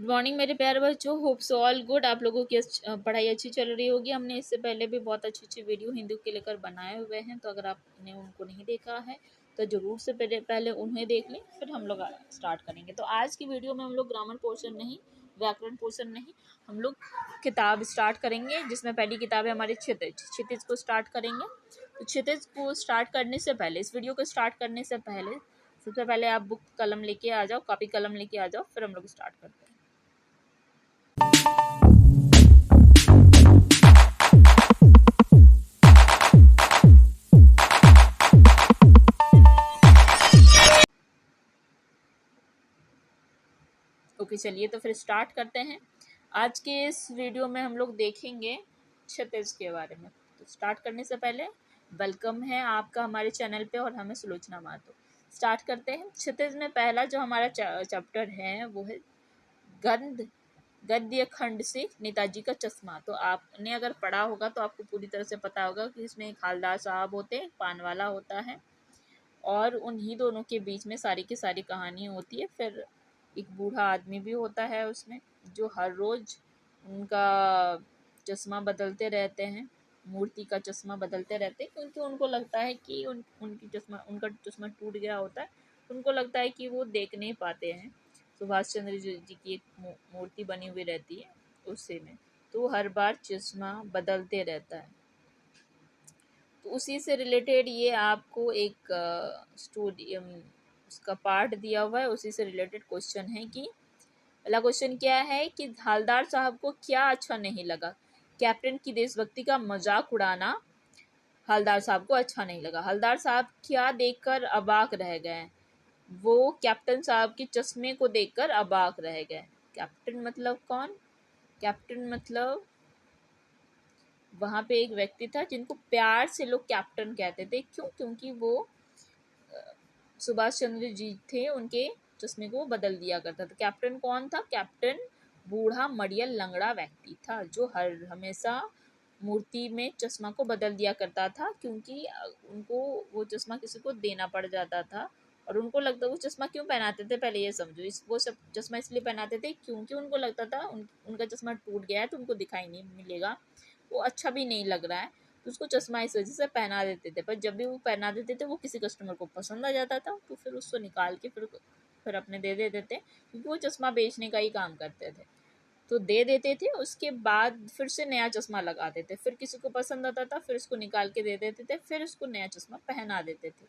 Good morning मेरे प्यारे बच्चों, होप सो ऑल गुड। आप लोगों की पढ़ाई अच्छी चल रही होगी। हमने इससे पहले भी बहुत अच्छी अच्छी वीडियो हिंदी के लेकर बनाए हुए हैं, तो अगर आपने उनको नहीं देखा है तो ज़रूर से पहले उन्हें देख लें, फिर हम लोग स्टार्ट करेंगे। तो आज की वीडियो में हम लोग ग्रामर पोर्शन नहीं, व्याकरण पोर्शन नहीं, हम लोग किताब स्टार्ट करेंगे, जिसमें पहली किताब है हमारी क्षितिज को स्टार्ट करेंगे। तो क्षितिज को स्टार्ट करने से पहले, इस वीडियो को स्टार्ट करने से पहले सबसे पहले आप बुक कलम लेके आ जाओ, कॉपी कलम लेके आ जाओ, फिर हम लोग स्टार्ट करते हैं। ओके चलिए, तो फिर स्टार्ट करते हैं। आज के इस वीडियो में हम लोग देखेंगे क्षितिज के बारे में। तो स्टार्ट करने से पहले वेलकम है आपका हमारे चैनल पे, और हमें सुलोचना मातो। स्टार्ट करते हैं। क्षितिज में पहला जो हमारा चैप्टर है वो है गद्य खंड से नेताजी का चश्मा। तो आपने अगर पढ़ा होगा तो आपको पूरी तरह से पता होगा कि इसमें एक हालदार साहब होते हैं, पानवाला होता है, और उन्हीं दोनों के बीच में सारी की सारी कहानी होती है। फिर एक बूढ़ा आदमी भी होता है उसमें, जो हर रोज उनका चश्मा बदलते रहते हैं, मूर्ति का चश्मा बदलते रहते हैं, क्योंकि उनको लगता है कि उनका चश्मा टूट गया होता है। उनको लगता है कि वो देख नहीं पाते हैं। सुभाष चंद्र जी की एक मूर्ति बनी हुई रहती है उससे में, तो हर बार चश्मा बदलते रहता है। तो उसी से रिलेटेड ये आपको एक स्टूडी उसका पार्ट दिया हुआ है, उसी से रिलेटेड क्वेश्चन है कि पहला क्वेश्चन क्या है कि हवलदार साहब को क्या अच्छा नहीं लगा। कैप्टन की देशभक्ति का मजाक उड़ाना हवलदार साहब को अच्छा नहीं लगा। हवलदार साहब क्या देखकर अबाक रह गए? वो कैप्टन साहब के चश्मे को देखकर अबाक रह गए। कैप्टन मतलब कौन? कैप्टन मतलब वहां पे एक व्यक्ति था जिनको प्यार से लोग कैप्टन कहते थे। क्यों? क्योंकि वो सुभाष चंद्र जी थे, उनके चश्मे को बदल दिया करता था। कैप्टन कौन था? कैप्टन बूढ़ा मड़ियल लंगड़ा व्यक्ति था, जो हमेशा मूर्ति में चश्मा को बदल दिया करता था, क्योंकि उनको वो चश्मा किसी को देना पड़ जाता था। और उनको लगता, वो चश्मा क्यों पहनाते थे पहले ये समझो। वो सब चश्मा इसलिए पहनाते थे क्योंकि उनको लगता था उनका चश्मा टूट गया है तो उनको दिखाई नहीं मिलेगा, वो अच्छा भी नहीं लग रहा है, तो उसको चश्मा इस वजह से पहना देते थे। पर जब भी वो पहना देते थे वो किसी कस्टमर को पसंद आ जाता था, तो फिर उसको निकाल के फिर अपने दे देते थे, क्योंकि वो चश्मा बेचने का ही काम करते थे। तो दे देते थे, उसके बाद फिर से नया चश्मा लगाते थे, फिर किसी को पसंद आता था फिर उसको निकाल के दे देते थे, फिर उसको नया चश्मा पहना देते थे।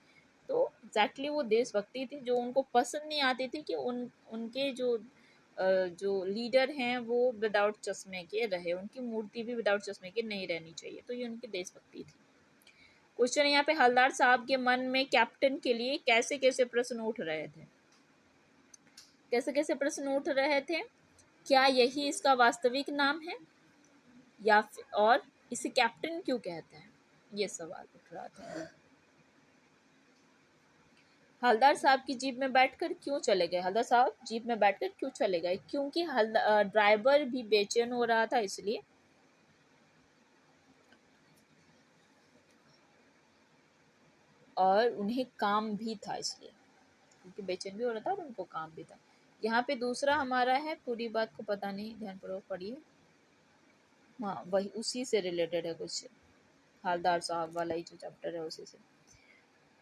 तो एग्जैक्टली वो देशभक्ति थी जो उनको पसंद नहीं आती थी कि उनके जो लीडर हैं वो विदाउट चश्मे के रहे, उनकी मूर्ति भी विदाउट चश्मे के नहीं रहनी चाहिए। तो ये उनकी देशभक्ति थी। क्वेश्चन यहाँ पे, हवलदार साहब के मन में कैप्टन के लिए कैसे कैसे प्रश्न उठ रहे थे? कैसे कैसे प्रश्न उठ रहे थे? क्या यही इसका वास्तविक नाम है, या और इसे कैप्टन क्यों कहते हैं? ये सवाल उठ रहा था। हवलदार साहब की जीप में बैठकर क्यों चले गए? हवलदार साहब जीप में बैठकर क्यों चले गए? क्योंकि ड्राइवर भी बेचैन हो रहा था, इसलिए। और उन्हें काम भी था, इसलिए, क्योंकि बेचैन भी हो रहा था और उनको काम भी था। यहाँ पे दूसरा हमारा है, पूरी बात को पता नहीं, ध्यानपूर्वक पढ़िए। हाँ, वही उसी से रिलेटेड है कुछ, हवलदार साहब वाला ही जो चैप्टर है उसी से।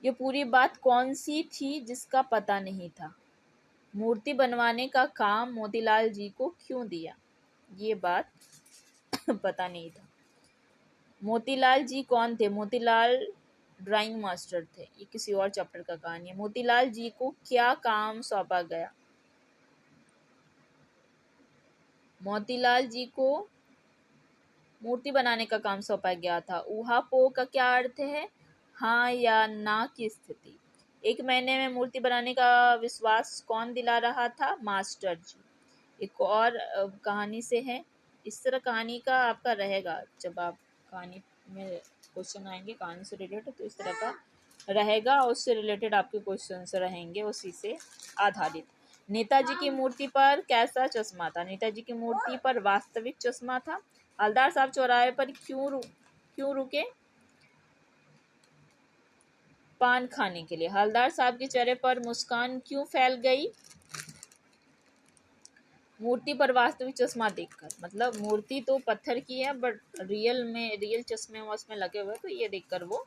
ये पूरी बात कौन सी थी जिसका पता नहीं था? मूर्ति बनवाने का काम मोतीलाल जी को क्यों दिया? ये बात पता नहीं था। मोतीलाल जी कौन थे? मोतीलाल ड्राइंग मास्टर थे। ये किसी और चैप्टर का कहानी है। मोतीलाल जी को क्या काम सौंपा गया? मोतीलाल जी को मूर्ति बनाने का काम सौंपा गया था। ऊहापोह का क्या अर्थ है? हाँ या ना की स्थिति। एक महीने में मूर्ति बनाने का विश्वास कौन दिला रहा था? मास्टर जी। एक और कहानी से है। इस तरह कहानी का आपका रहेगा, जब आप कहानी में क्वेश्चन आएंगे कहानी से रिलेटेड, तो इस तरह का रहेगा, उससे रिलेटेड आपके क्वेश्चंस रहेंगे उसी से आधारित। नेताजी की मूर्ति पर कैसा चश्मा था? नेताजी की मूर्ति पर वास्तविक चश्मा था। हवलदार साहब चौराहे पर क्यों रुके? पान खाने के लिए। हवलदार साहब के चेहरे पर मुस्कान क्यों फैल गई? मूर्ति पर वास्तविक चश्मा देखकर, मतलब मूर्ति तो पत्थर की है बट रियल चश्मे उसमें लगे हुए, तो ये देखकर वो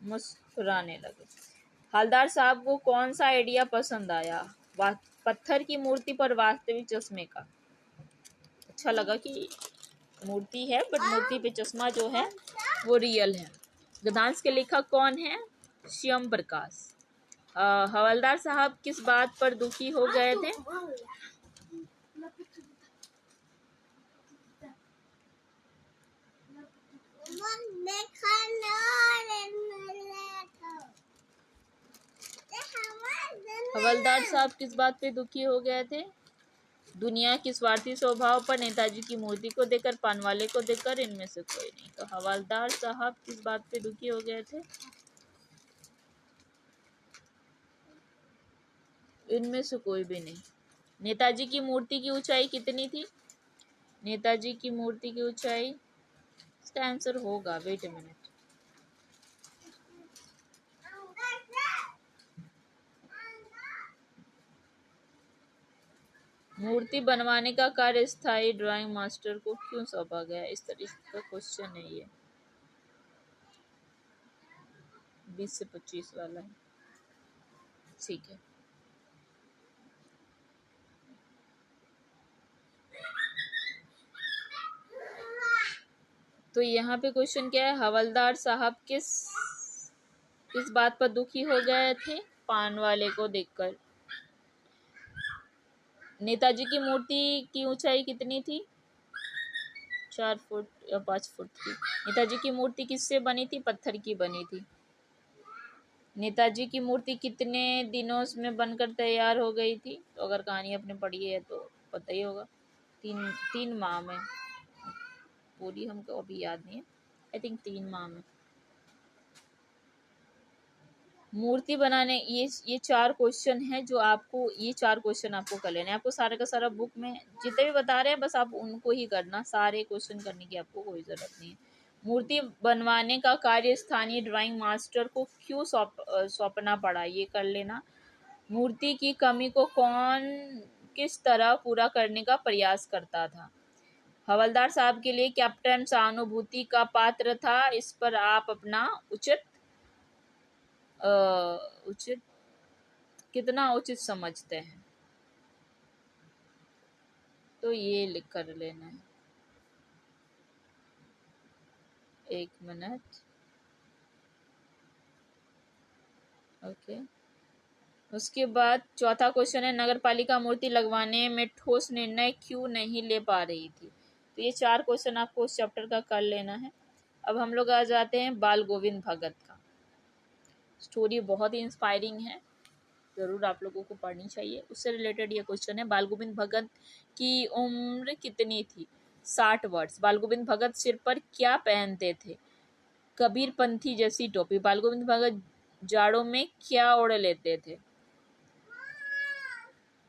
मुस्कुराने लगे। हवलदार साहब को कौन सा आइडिया पसंद आया? पत्थर की मूर्ति पर वास्तविक चश्मे का। अच्छा लगा कि मूर्ति है बट मूर्ति पे चश्मा जो है वो रियल है। गद्यांश के लेखक कौन है? श्याम प्रकाश। हवलदार साहब किस बात पर दुखी हो गए थे? हवलदार साहब किस बात पे दुखी हो गए थे? दुनिया की स्वार्थी स्वभाव पर, नेताजी की मूर्ति को देखकर, पानवाले को देखकर, इनमें से कोई नहीं। तो हवलदार साहब किस बात पे दुखी हो गए थे? इनमें से कोई भी नहीं। नेताजी की मूर्ति की ऊंचाई कितनी थी? नेताजी की मूर्ति की ऊंचाई, इसका आंसर होगा, वेट ए मिनट, मूर्ति बनवाने का कार्य स्थायी ड्राइंग मास्टर को क्यों सौंपा गया? इस तरीके का क्वेश्चन है ये, 20 से 25 वाला है। ठीक है, तो यहाँ पे क्वेश्चन क्या है? हवलदार साहब किस बात पर दुखी हो गए थे? पान वाले को देखकर। नेताजी की मूर्ति की ऊंचाई कितनी थी? 4 फुट या 5 फुट थी। नेताजी की मूर्ति किससे बनी थी? पत्थर की बनी थी। नेताजी की मूर्ति कितने दिनों में बनकर तैयार हो गई थी? तो अगर कहानी आपने पढ़ी है तो पता ही होगा, 3 माह में। पूरी हमको अभी याद नहीं है, आई थिंक 3 माह में। मूर्ति बनाने, ये 4 क्वेश्चन है जो आपको, ये 4 क्वेश्चन आपको कर लेने हैं। आपको सारा का सारा बुक में जितने भी बता रहे हैं बस आप उनको ही करना, सारे क्वेश्चन करने की आपको कोई ज़रूरत नहीं है। मूर्ति बनवाने का कार्य स्थानीय ड्राइंग मास्टर को क्यों सौंपना पड़ा? ये कर लेना। मूर्ति की कमी को कौन किस तरह पूरा करने का प्रयास करता था? हवलदार साहब के लिए कैप्टन सहानुभूति का पात्र था। इस पर आप अपना उचित कितना उचित समझते हैं, तो ये लिख कर लेना है। 1 मिनट, ओके। उसके बाद चौथा क्वेश्चन है, नगर पालिका मूर्ति लगवाने में ठोस निर्णय क्यों नहीं ले पा रही थी? तो ये 4 क्वेश्चन आपको उस चैप्टर का कर लेना है। अब हम लोग आ जाते हैं बाल गोविंद भगत का। स्टोरी बहुत ही इंस्पायरिंग है, ज़रूर आप लोगों को पढ़नी चाहिए। उससे रिलेटेड ये क्वेश्चन है, बाल गोविंद भगत की उम्र कितनी थी? 60 वर्ष। बाल गोविंद भगत सिर पर क्या पहनते थे? कबीर पंथी जैसी टोपी। बाल गोविंद भगत जाड़ों में क्या ओढ़ लेते थे?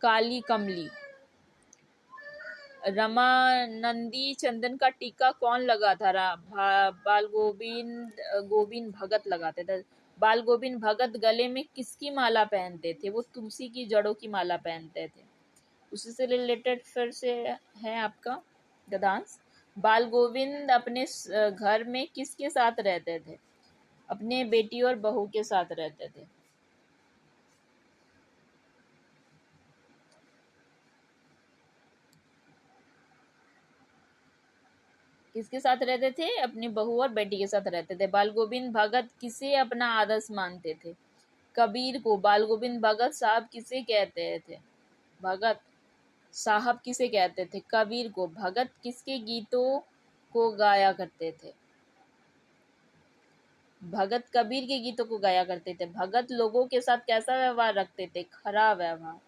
काली कमली। रमानंदी चंदन का टीका कौन लगा था? बाल गोविंद भगत लगाते थे। बाल गोविंद भगत गले में किसकी माला पहनते थे? वो तुलसी की जड़ों की माला पहनते थे। उसी से रिलेटेड फिर से है आपका गद्यांश। बाल गोविंद अपने घर में किसके साथ रहते थे? अपने बेटी और बहू के साथ रहते थे। किसके साथ रहते थे? अपनी बहू और बेटी के साथ रहते थे। बाल गोविंद भगत किसे अपना आदर्श मानते थे? कबीर को। बाल गोविंद भगत साहब किसे कहते थे? भगत साहब किसे कहते थे? कबीर को। भगत किसके गीतों को गाया करते थे? भगत कबीर के गीतों को गाया करते थे। भगत लोगों के साथ कैसा व्यवहार रखते थे? खराब व्यवहार।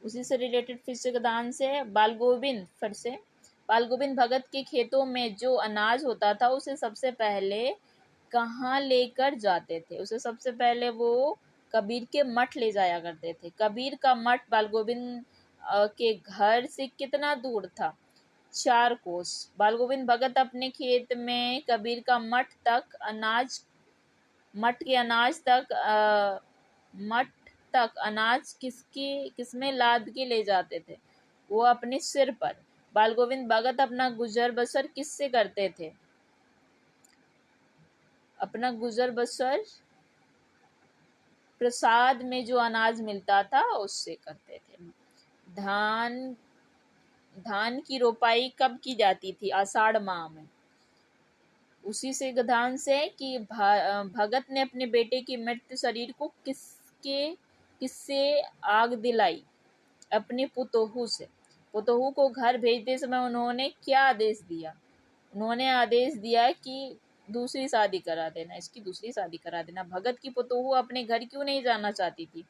उसी से रिलेटेड फिर से गद्यांश से बाल गोविंद, फिर से बाल गोविंद भगत के खेतों में जो अनाज होता था उसे सबसे पहले कहाँ लेकर जाते थे? उसे सबसे पहले वो कबीर के मठ ले जाया करते थे। कबीर का मठ बाल गोविंद के घर से कितना दूर था? 4 कोस। बाल गोविंद भगत अपने खेत में कबीर का मठ तक अनाज किसमें लाद के ले जाते थे? वो अपने सिर पर। बाल गोविंद भगत अपना गुजर बसर किससे करते थे? अपना गुजर बसर प्रसाद में जो अनाज मिलता था उससे करते थे। धान धान की रोपाई कब की जाती थी? आषाढ़ माह में। उसी से गधान से कि भगत ने अपने बेटे की मृत शरीर को किससे आग दिलाई? अपने पुतोहू से। पुतोहू को घर भेजते समय उन्होंने क्या आदेश दिया? उन्होंने आदेश दिया कि दूसरी शादी करा देना, इसकी दूसरी शादी करा देना। भगत की पुतोहू अपने घर क्यों नहीं जाना चाहती थी?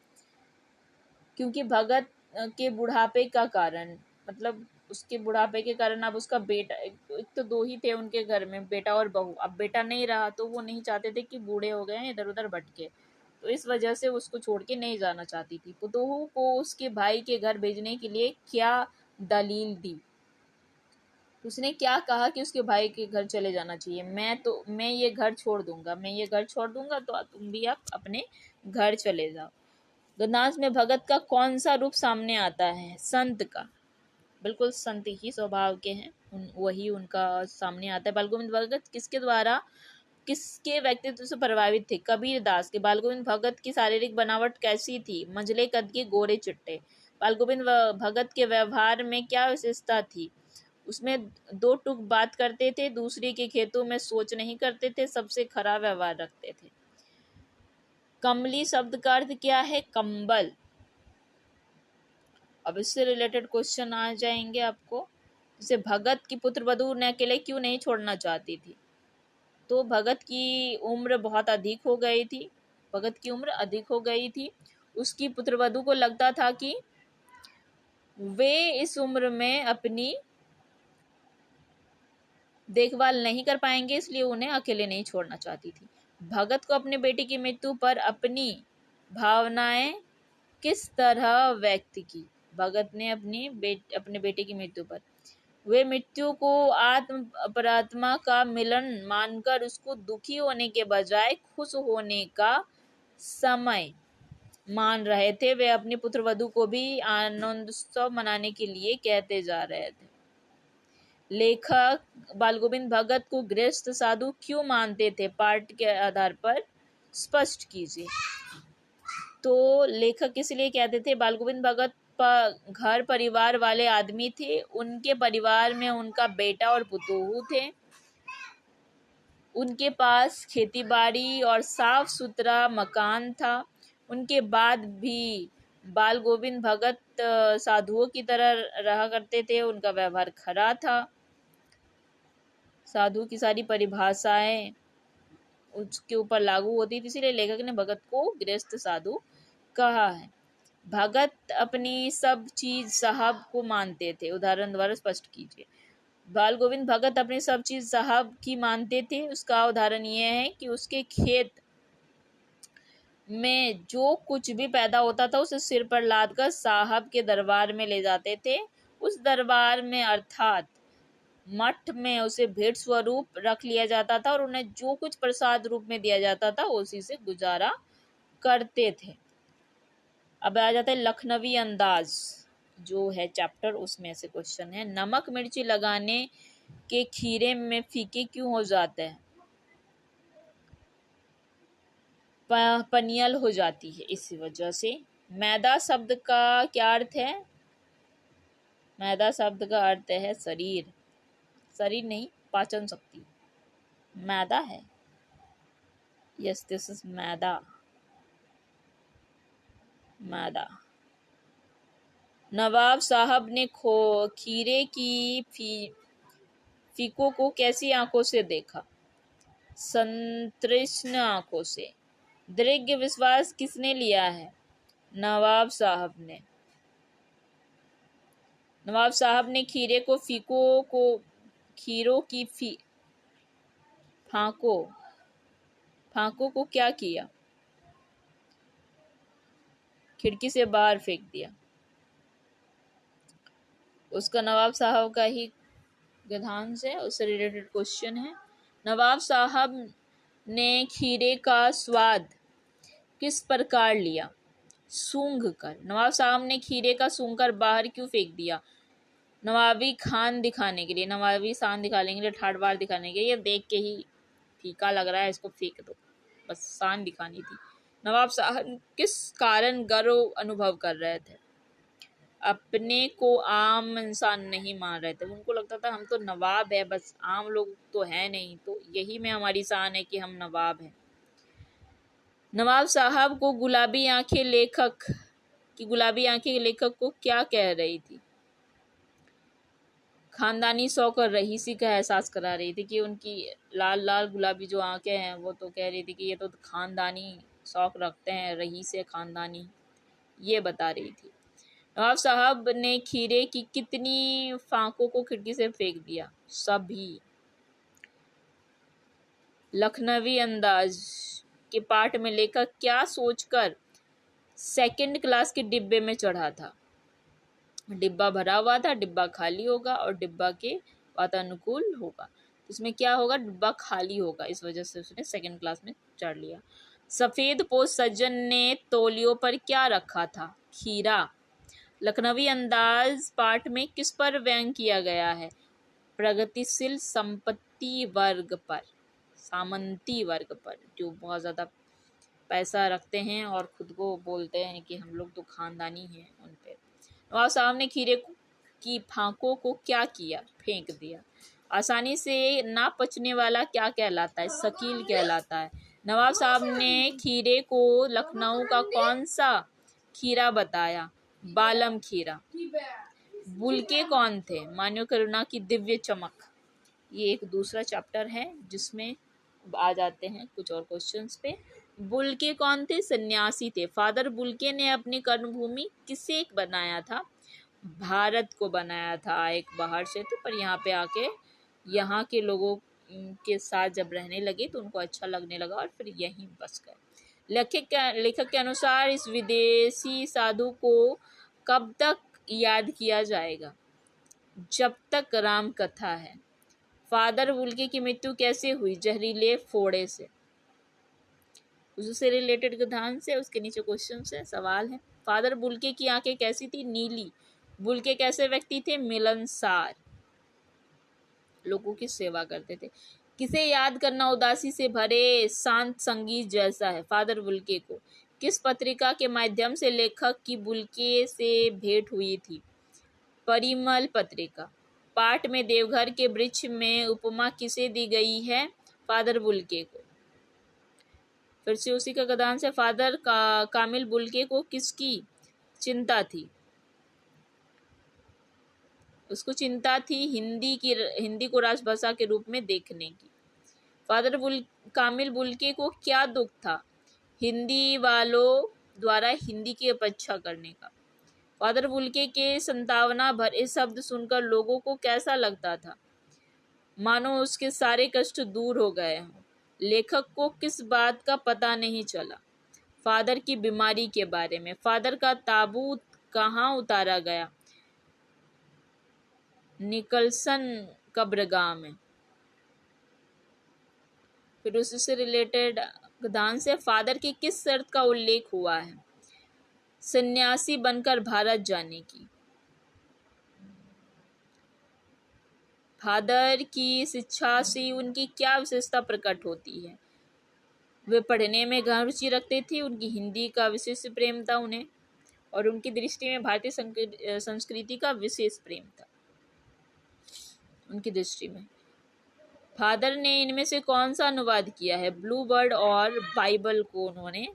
क्योंकि भगत के बुढ़ापे का कारण, मतलब उसके बुढ़ापे के कारण अब उसका बेटा, एक तो दो ही थे उनके घर में, बेटा और बहू, अब बेटा नहीं रहा तो वो नहीं चाहते थे कि बूढ़े हो गए हैं इधर उधर भटके, तो इस वजह से उसको छोड़ के नहीं जाना चाहती थी। पुतोहू को उसके भाई के घर भेजने के लिए क्या दलील दी? उसने क्या कहा कि उसके भाई के घर चले जाना चाहिए? मैं ये घर छोड़ दूंगा, मैं ये घर छोड़ दूंगा, तो तुम भी आप अपने घर चले जाओ। गद्दांश में भगत का कौन सा रूप सामने आता है? संत का। बिल्कुल संत ही स्वभाव के हैं, वही उनका सामने आता है। बाल गोविंद भगत किसके व्यक्तित्व से प्रभावित थे? कबीर दास के। बाल गोविंद भगत की शारीरिक बनावट कैसी थी? मंझले कद के, गोरे चिट्टे। बाल गोविंद भगत के व्यवहार में क्या विशेषता थी? उसमें दो टूक बात करते थे, दूसरे के खेतों में सोच नहीं करते थे, सबसे खराब व्यवहार रखते थे। कमली शब्द का अर्थ क्या है? कंबल। अब इससे रिलेटेड क्वेश्चन आ जाएंगे आपको। जैसे भगत की पुत्र वधू उन्हें अकेले क्यों नहीं छोड़ना चाहती थी? तो भगत की उम्र बहुत अधिक हो गई थी, भगत की उम्र अधिक हो गई थी। उसकी पुत्रवधू को लगता था कि वे इस उम्र में अपनी देखभाल नहीं कर पाएंगे, इसलिए उन्हें अकेले नहीं छोड़ना चाहती थी। भगत को अपने बेटे की मृत्यु पर अपनी भावनाएं किस तरह व्यक्त की? भगत ने अपने बेटे की मृत्यु पर, वे मृत्यु को आत्म परात्मा का मिलन मानकर उसको दुखी होने के बजाय खुश होने का समय मान रहे थे। वे अपनी पुत्रवधू को भी आनंदोत्सव मनाने के लिए कहते जा रहे थे। लेखक बाल गोविंद भगत को गृहस्थ साधु क्यों मानते थे? पाठ के आधार पर स्पष्ट कीजिए। तो लेखक इसलिए कहते थे, बाल गोविंद भगत घर परिवार वाले आदमी थे, उनके परिवार में उनका बेटा और पुतोहू थे, उनके पास खेती बाड़ी और साफ सुथरा मकान था। उनके बाद भी बाल गोविंद भगत साधुओं की तरह रहा करते थे, उनका व्यवहार खरा था। साधु की सारी परिभाषाएं उसके ऊपर लागू होती थी, इसीलिए लेखक ने भगत को गृहस्थ साधु कहा है। भगत अपनी सब चीज साहब को मानते थे, उदाहरण द्वारा स्पष्ट कीजिए। बाल गोविंद भगत अपनी सब चीज साहब की मानते थे, उसका उदाहरण यह है कि उसके खेत में जो कुछ भी पैदा होता था उसे सिर पर लाद कर साहब के दरबार में ले जाते थे। उस दरबार में अर्थात मठ में उसे भेंट स्वरूप रख लिया जाता था और उन्हें जो कुछ प्रसाद रूप में दिया जाता था उसी से गुजारा करते थे। अब आ जाता है लखनवी अंदाज जो है चैप्टर, उसमें से क्वेश्चन है, नमक मिर्ची लगाने के खीरे में फीके क्यों हो जाते हैं? पनियल हो जाती है इसी वजह से। मैदा शब्द का क्या अर्थ है? मैदा शब्द का अर्थ है शरीर, शरीर नहीं, पाचन शक्ति। मैदा है, यस दिस इज मैदा, मैदा। नवाब साहब ने खीरे की फीकों को कैसी आंखों से देखा? संतृष्ण आंखों से। दृढ़ विश्वास किसने लिया है? नवाब साहब ने। नवाब साहब ने खीरों की फांकों को क्या किया? खिड़की से बाहर फेंक दिया। उसका नवाब साहब का ही गधान से उससे रिलेटेड क्वेश्चन है। नवाब साहब ने खीरे का स्वाद किस प्रकार लिया? सूंघ कर। नवाब साहब ने खीरे का सूंघ कर बाहर क्यों फेंक दिया? नवाबी खान दिखाने के लिए, नवाबी शान दिखाने के लिए, ठाठबार दिखाने के लिए, ये देख के ही फीका लग रहा है, इसको फेंक दो, बस शान दिखानी थी। नवाब साहब किस कारण गर्व अनुभव कर रहे थे? अपने को आम इंसान नहीं मान रहे थे, उनको लगता था हम तो नवाब है, बस आम लोग तो है नहीं, तो यही में हमारी शान है कि हम नवाब हैं। नवाब साहब को गुलाबी आंखें लेखक की गुलाबी आंखें लेखक को क्या कह रही थी? खानदानी शौक और रईसी का एहसास करा रही थी कि उनकी लाल लाल गुलाबी जो आंखें हैं वो तो कह रही थी कि ये तो खानदानी शौक रखते हैं, रईस है खानदानी, ये बता रही थी। नवाब साहब ने खीरे की कितनी फांकों को खिड़की से फेंक दिया? सभी। लखनवी अंदाज के पाठ में लेखक क्या सोचकर सेकंड क्लास के डिब्बे में चढ़ा था? डिब्बा भरा हुआ था, डिब्बा खाली होगा और डिब्बा के वातानुकूल होगा, इसमें क्या होगा? डिब्बा खाली होगा, इस वजह से उसने सेकंड क्लास में चढ़ लिया। सफेद पोश सज्जन ने तौलियों पर क्या रखा था? खीरा। लखनवी अंदाज पाठ में किस पर व्यंग किया गया है? प्रगतिशील संपत्ति वर्ग पर, सामंती वर्ग पर, जो बहुत ज़्यादा पैसा रखते हैं और खुद को बोलते हैं कि हम लोग तो खानदानी हैं, उन पे। नवाब साहब ने खीरे की फांकों को क्या किया? फेंक दिया। आसानी से ना पचने वाला क्या कहलाता है? शकील कहलाता है। नवाब साहब ने खीरे को लखनऊ का कौन सा खीरा बताया? बालम खीरा। बुलके कौन थे? मान्यो करुणा की दिव्य चमक। ये एक दूसरा चैप्टर है जिसमें आ जाते हैं कुछ और क्वेश्चंस पे। बुलके कौन थे? सन्यासी थे। फादर बुलके ने अपनी कर्मभूमि किसे बनाया था? भारत को बनाया था। एक बाहर से थे पर यहाँ पे आके यहाँ के लोगों के साथ जब रहने लगे तो उनको अच्छा लगने लगा और फिर यहीं बस गए। लेखक के अनुसार इस विदेशी साधु को कब तक याद किया जाएगा? जब तक राम कथा है। फादर बुल्के की मृत्यु कैसे हुई? जहरीले फोड़े से। उससे रिलेटेड ध्यान से उसके नीचे क्वेश्चन है, सवाल है। फादर बुल्के की आंखें कैसी थी? नीली। बुल्के कैसे व्यक्ति थे? मिलनसार, लोगों की सेवा करते थे। किसे याद करना उदासी से भरे शांत संगीत जैसा है? फादर बुल्के को। किस पत्रिका के माध्यम से लेखक की बुल्के से भेंट हुई थी? परिमल पत्रिका। पाठ में देवघर के वृक्ष में उपमा किसे दी गई है? फादर बुल्के को। फिर से उसी का कथन से फादर कामिल बुल्के को किसकी चिंता थी? उसको चिंता थी हिंदी को राजभाषा के रूप में देखने की। फादर कामिल बुल्के को क्या दुख था? हिंदी वालों द्वारा हिंदी की अपेक्षा करने का। फादर बुल्के के संतावना भरे शब्द सुनकर लोगों को कैसा लगता था? मानो उसके सारे कष्ट दूर हो गए हों। लेखक को किस बात का पता नहीं चला? फादर की बीमारी के बारे में। फादर का ताबूत कहाँ उतारा गया? निकलसन कब्रगाह में। फिर उससे रिलेटेड दान से फादर की किस शर्त का उल्लेख हुआ है? सन्यासी बनकर भारत जाने की। फादर की शिक्षा से उनकी क्या विशेषता प्रकट होती है? वे पढ़ने में गहन रुचि रखते थे, उनकी हिंदी का विशेष प्रेम था उन्हें, और उनकी दृष्टि में भारतीय संस्कृति का विशेष प्रेम था उनकी दृष्टि में। फादर ने इनमें से कौन सा अनुवाद किया है? ब्लू बर्ड और बाइबल को उन्होंने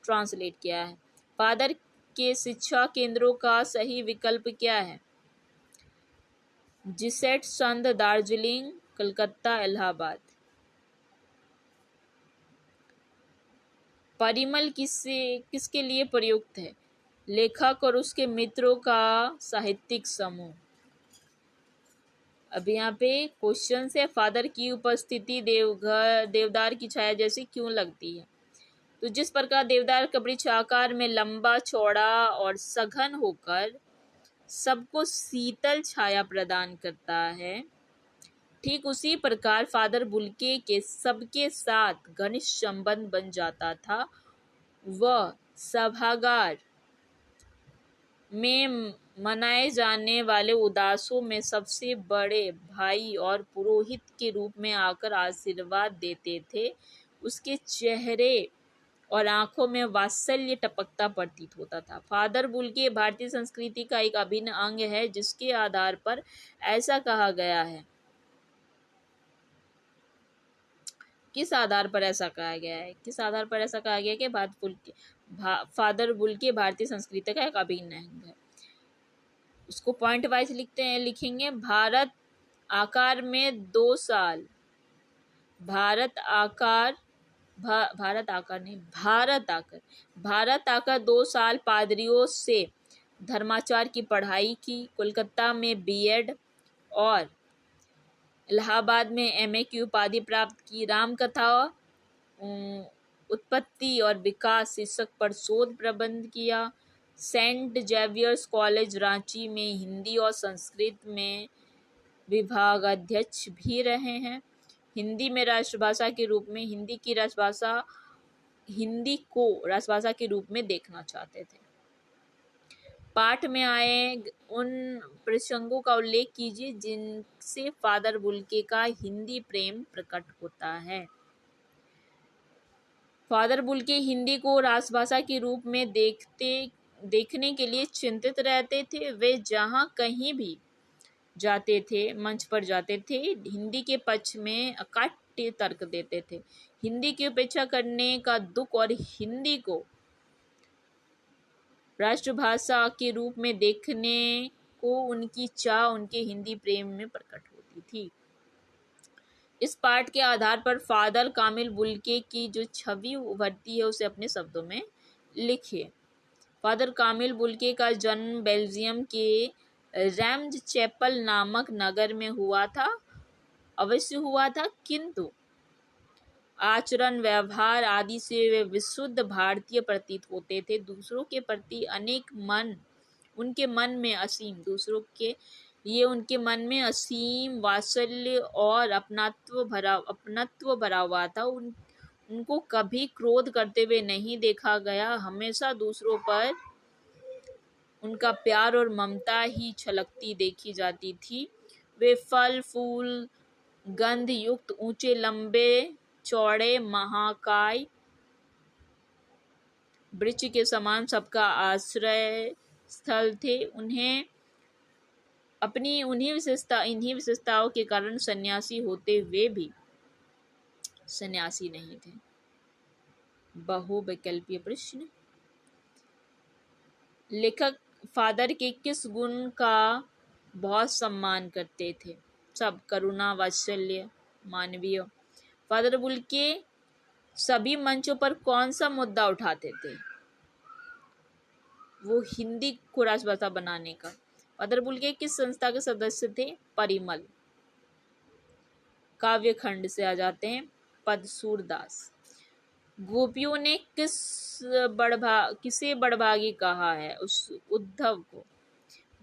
ट्रांसलेट किया है। फादर के शिक्षा केंद्रों का सही विकल्प क्या है? जिसेट संध, दार्जिलिंग, कलकत्ता, इलाहाबाद। परिमल किसके लिए प्रयुक्त है? लेखक और उसके मित्रों का साहित्यिक समूह। अब यहाँ पे क्वेश्चन है, फादर की उपस्थिति देवदार की छाया जैसी क्यों लगती है? तो जिस प्रकार देवदार का वृक्ष आकार में लंबा, चौड़ा और सघन होकर सबको शीतल छाया प्रदान करता है, ठीक उसी प्रकार फादर बुल्के के सबके साथ घनिष्ठ संबंध बन जाता था। वह सभागार में मनाए जाने वाले उदासों में सबसे बड़े भाई और पुरोहित के रूप में आकर आशीर्वाद देते थे। उसके चेहरे और आंखों में वात्सल्य टपकता प्रतीत होता था। फादर बुल्के भारतीय संस्कृति का एक अभिन्न अंग है, जिसके आधार पर ऐसा कहा गया है। किस आधार पर ऐसा कहा गया है? किस आधार पर ऐसा कहा गया है कि फादर बुल्के भारतीय संस्कृति का एक अभिन्न अंग है। उसको पॉइंट वाइज लिखेंगे। भारत आकार में 2 साल, भारत आकर 2 साल पादरियों से धर्माचार की पढ़ाई की। कोलकाता में बीएड और इलाहाबाद में एमए की उपाधि प्राप्त की। रामकथा उत्पत्ति और विकास शीर्षक पर शोध प्रबंध किया। सेंट जेवियर्स कॉलेज रांची में हिंदी और संस्कृत में विभागाध्यक्ष भी रहे हैं। हिंदी को राष्ट्रभाषा के रूप में देखना चाहते थे। पाठ में आए उन प्रसंगों का उल्लेख कीजिए जिनसे फादर बुल्के का हिंदी प्रेम प्रकट होता है। फादर बुल्के हिंदी को राष्ट्रभाषा के रूप में देखने के लिए चिंतित रहते थे। वे जहाँ कहीं भी जाते थे, मंच पर जाते थे, हिंदी के पक्ष में अकाट्य तर्क देते थे। हिंदी की उपेक्षा करने का दुख और हिंदी को राष्ट्रभाषा के रूप में देखने को उनकी चाह उनके हिंदी प्रेम में प्रकट होती थी। इस पाठ के आधार पर फादर कामिल बुल्के की जो छवि उभरती है उसे अपने शब्दों में लिखिए। फादर कामिल बुल्के का जन्म बेल्जियम के रैम्ज चैपल नामक नगर में अवश्य हुआ था, किंतु आचरण, व्यवहार आदि से वे विशुद्ध भारतीय प्रतीत होते थे। दूसरों के प्रति उनके मन में असीम वात्सल्य और अपनत्व भरा हुआ था। उनको कभी क्रोध करते हुए नहीं देखा गया। हमेशा दूसरों पर उनका प्यार और ममता ही छलकती देखी जाती थी। वे फल फूल गंध युक्त ऊंचे लंबे चौड़े महाकाय वृक्ष के समान सबका आश्रय स्थल थे। इन्हीं विशेषताओं के कारण सन्यासी होते हुए भी सन्यासी नहीं थे। बहुविकल्पीय प्रश्न। लेखक फादर के किस गुण का बहुत सम्मान करते थे? सब। करुणा, वात्सल्य, मानवीय। फादर बुल्के सभी मंचों पर कौन सा मुद्दा उठाते थे? वो हिंदी को राष्ट्रभाषा बनाने का। फादर बुल्के किस संस्था के सदस्य थे? परिमल। काव्य खंड से आ जाते हैं। पदसूरदास। गोपियों ने किसे बड़भागी कहा है? उद्धव को।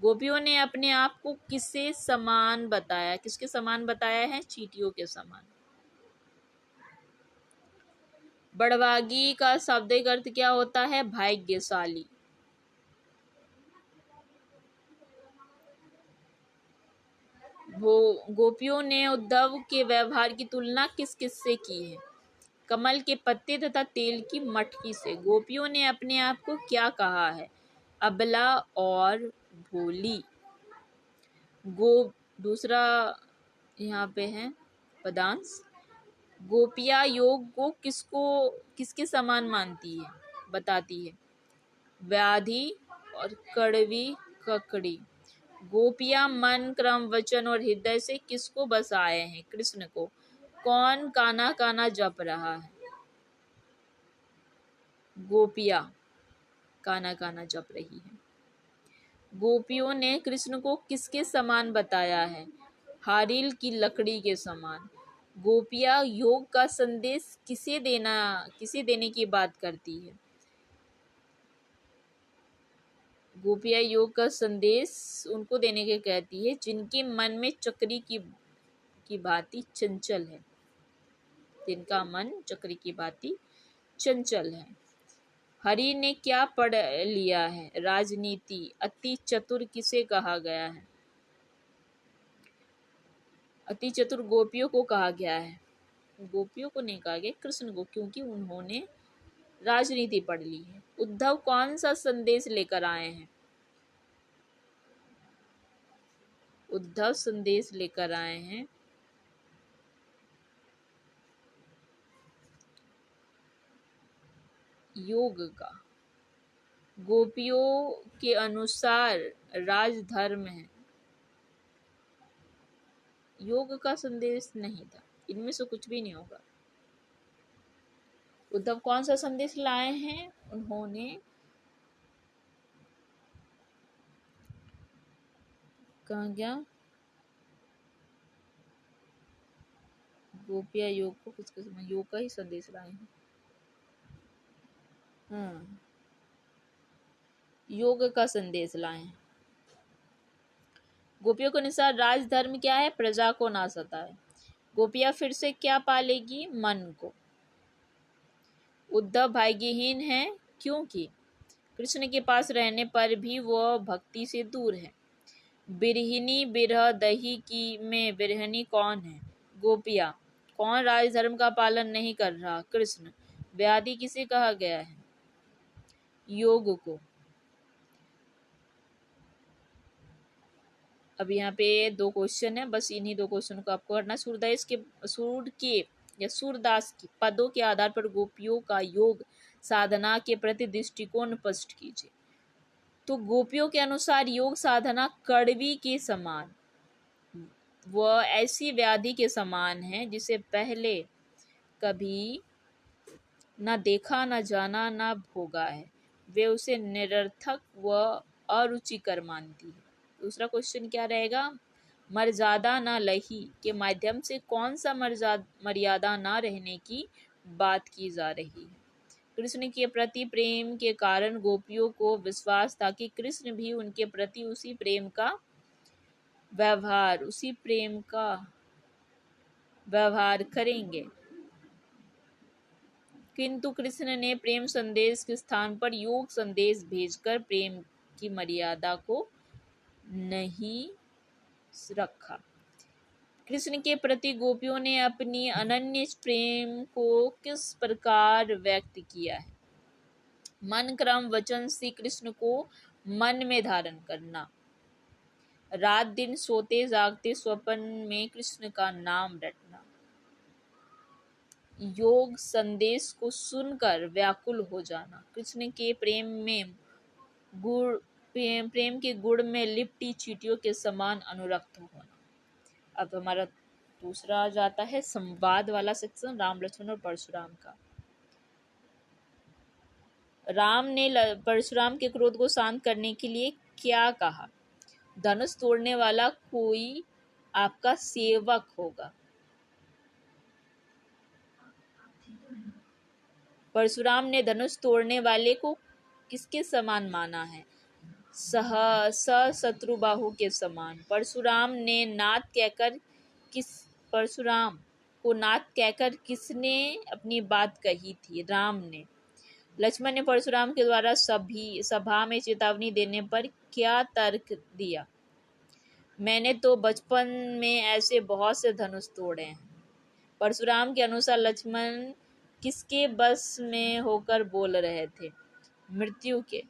गोपियों ने अपने आप को किसके समान बताया है? चींटियों के समान। बड़भागी का शाब्दिक अर्थ क्या होता है? भाग्यशाली। गोपियों ने उद्धव के व्यवहार की तुलना किस से की है? कमल के पत्ते तथा तेल की मटकी से। गोपियों ने अपने आप को क्या कहा है? अबला और भोली। दूसरा यहाँ पे है पदांश। गोपिया योग को किसके समान मानती है, बताती है? व्याधि और कड़वी ककड़ी। गोपियां मन, क्रम, वचन और हृदय से किसको बसाए हैं? कृष्ण को। कौन काना काना जप रहा है? गोपियां काना काना जप रही है। गोपियों ने कृष्ण को किसके समान बताया है? हारील की लकड़ी के समान। गोपियां योग का संदेश किसे देने की बात करती है? गोपियां योग का संदेश उनको देने के कहती है जिनके मन में चक्री की भांति चंचल है। जिनका मन चक्री की भांति चंचल है। हरि ने क्या पढ़ लिया है? राजनीति। अति चतुर किसे कहा गया है? अति चतुर गोपियों को कहा गया है। गोपियों को नहीं कहा गया, कृष्ण को, क्योंकि उन्होंने राजनीति पढ़ ली है। उद्धव कौन सा संदेश लेकर आए हैं? उद्धव संदेश लेकर आए हैं योग का। गोपियों के अनुसार राजधर्म है, योग का संदेश नहीं था। इनमें से कुछ भी नहीं होगा। उद्धव कौन सा संदेश लाए हैं? उन्होंने कहा गया गोपिया योग को कुछ किस्म योग का ही संदेश लाए हैं। हाँ, योग का संदेश लाए हैं। गोपियों के अनुसार राजधर्म क्या है? प्रजा को ना सताए। गोपिया फिर से क्या पालेगी? मन को। उद्धव भाग्यहीन है क्योंकि कृष्ण के पास रहने पर भी वह भक्ति से दूर है। बिरहिनी बिरह दही की में बिरहनी कौन है? गोपिया। कौन राजधर्म का पालन नहीं कर रहा? कृष्ण। व्याधि किसे कहा गया है? योग को। अब यहाँ पे 2 क्वेश्चन है, बस इन्हीं 2 क्वेश्चन को आपको करना। सूर के या सूरदास के पदों के आधार पर गोपियों का योग साधना के प्रति दृष्टिकोण स्पष्ट कीजिए। तो गोपियों के अनुसार योग साधना कड़वी के समान, वह ऐसी व्याधि के समान है जिसे पहले कभी न देखा, न जाना, न भोगा है। वे उसे निरर्थक व अरुचिकर मानती है। दूसरा क्वेश्चन क्या रहेगा? मर्यादा न लही के माध्यम से कौन सा मर्यादा न रहने की बात की जा रही है? कृष्ण के प्रति प्रेम के कारण गोपियों को विश्वास था कि कृष्ण भी उनके प्रति उसी प्रेम का व्यवहार करेंगे। किंतु कृष्ण ने प्रेम संदेश के स्थान पर योग संदेश भेजकर प्रेम की मर्यादा को नहीं रखा। कृष्ण के प्रति गोपियों ने अपनी अनन्य प्रेम को किस प्रकार व्यक्त किया है? मन क्रम वचन से कृष्ण को मन में धारण करना, रात दिन सोते जागते स्वप्न में कृष्ण का नाम रटना, योग संदेश को सुनकर व्याकुल हो जाना, कृष्ण के प्रेम के गुण में लिपटी चींटियों के समान अनुरक्त होना। अब हमारा दूसरा आ जाता है संवाद वाला सेक्शन, राम लक्ष्मण और परशुराम का। राम ने परशुराम के क्रोध को शांत करने के लिए क्या कहा? धनुष तोड़ने वाला कोई आपका सेवक होगा। परशुराम ने धनुष तोड़ने वाले को किसके समान माना है? शत्रुबाहु के समान। परशुराम को नाथ कहकर किसने अपनी बात कही थी? राम ने। लक्ष्मण ने परशुराम के द्वारा सभा में चेतावनी देने पर क्या तर्क दिया? मैंने तो बचपन में ऐसे बहुत से धनुष तोड़े हैं। परशुराम के अनुसार लक्ष्मण किसके बस में होकर बोल रहे थे? मृत्यु के।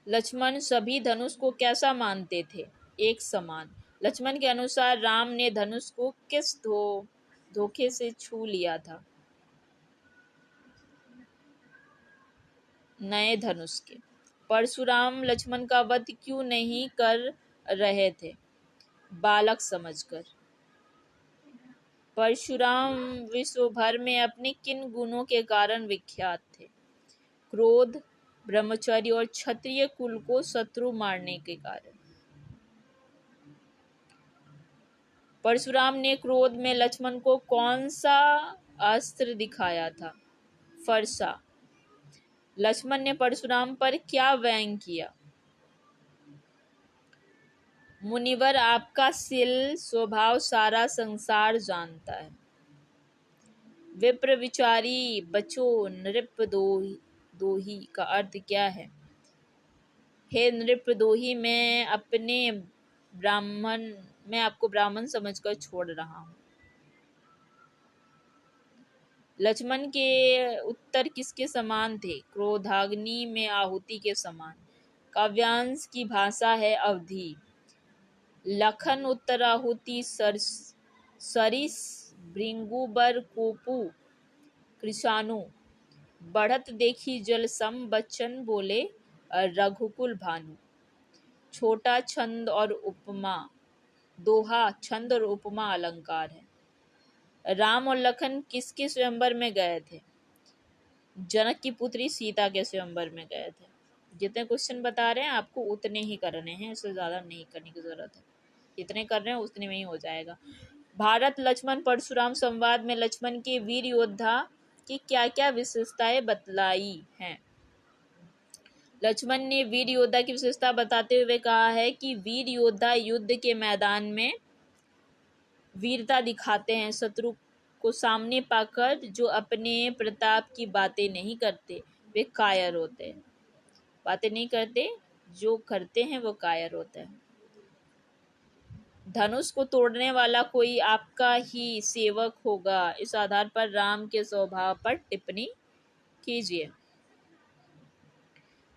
लक्ष्मण सभी धनुष को कैसा मानते थे? एक समान। लक्ष्मण के अनुसार राम ने धनुष को किस धोखे से छू लिया था? नए धनुष के। परशुराम लक्ष्मण का वध क्यों नहीं कर रहे थे? बालक समझकर। परशुराम विश्व भर में अपने किन गुणों के कारण विख्यात थे? क्रोध, ब्रह्मचर्य और क्षत्रिय कुल को शत्रु मारने के कारण। परशुराम ने क्रोध में लक्ष्मण को कौन सा अस्त्र दिखाया था? फरसा। लक्ष्मण ने परशुराम पर क्या व्यंग किया? मुनिवर आपका शील स्वभाव सारा संसार जानता है। विप्र विचारी बचो नृप दोही का अर्थ क्या है? हे नृप दोही, मैं आपको ब्राह्मण समझकर छोड़ रहा हूँ। लक्ष्मण के उत्तर किसके समान थे? क्रोधाग्नि में आहुति के समान। काव्यांश की भाषा है अवधि। लखन उत्तराहुति सरिस भृंगुबर कोपु कृषाणु। बढ़त देखी जल सम बच्चन बोले रघुकुल भानु। छोटा छंद और उपमा। दोहा छंद और उपमा अलंकार है। राम और लखन किसके स्वयंवर में गए थे? जनक की पुत्री सीता के स्वयंवर में गए थे। जितने क्वेश्चन बता रहे हैं आपको उतने ही करने हैं, इससे ज़्यादा नहीं करने की ज़रूरत है। जितने कर रहे हैं उतने में ही हो जाएगा। भारत लक्ष्मण परशुराम संवाद में लक्ष्मण के वीर योद्धा की क्या क्या विशेषताएं बतलाई हैं? लक्ष्मण ने वीर योद्धा की विशेषता बताते हुए कहा है कि वीर योद्धा युद्ध के मैदान में वीरता दिखाते हैं। शत्रु को सामने पाकर जो अपने प्रताप की बातें नहीं करते वे कायर होते हैं। बातें नहीं करते, जो करते हैं वो कायर होते हैं। धनुष को तोड़ने वाला कोई आपका ही सेवक होगा। इस आधार पर राम के स्वभाव पर टिप्पणी कीजिए।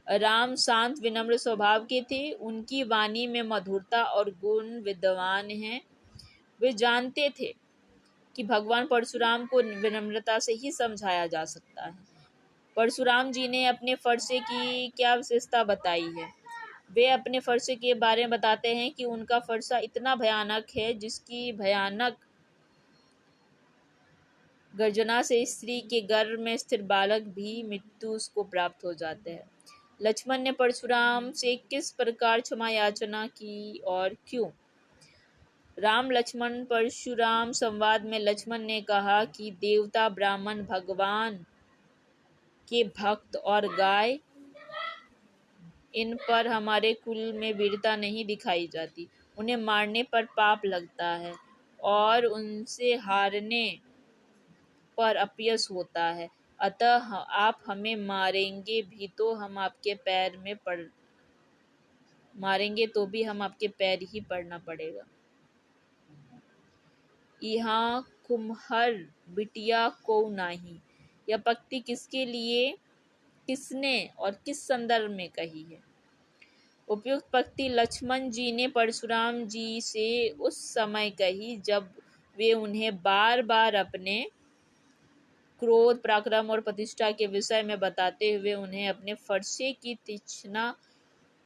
राम शांत विनम्र स्वभाव के थे। उनकी वाणी में मधुरता और गुण विद्वान हैं। वे जानते थे कि भगवान परशुराम को विनम्रता से ही समझाया जा सकता है। परशुराम जी ने अपने फरसे की क्या विशेषता बताई है? वे अपने फरसे के बारे में बताते हैं कि उनका फरसा इतना भयानक है जिसकी भयानक गर्जना से स्त्री के गर्भ में स्थिर बालक भी मृत्यु उसको प्राप्त हो जाते हैं। लक्ष्मण ने परशुराम से किस प्रकार क्षमा याचना की और क्यों? राम लक्ष्मण परशुराम संवाद में लक्ष्मण ने कहा कि देवता ब्राह्मण भगवान के भक्त और गाय, इन पर हमारे कुल में वीरता नहीं दिखाई जाती। उन्हें मारने पर पाप लगता है और उनसे हारने पर अपयश होता है। अतः आप हमें मारेंगे भी तो हम आपके पैर में मारेंगे तो भी हम आपके पैर ही पड़ना पड़ेगा। यहाँ कुम्हर बिटिया को नाही, यह पंक्ति किसके लिए, किसने और किस संदर्भ में कही है? उपयुक्त पंक्ति लक्ष्मण जी ने परशुराम जी से उस समय कही जब वे उन्हें बार बार अपने क्रोध, पराक्रम और प्रतिष्ठा के विषय में बताते हुए उन्हें अपने फरसे की तीक्ष्णता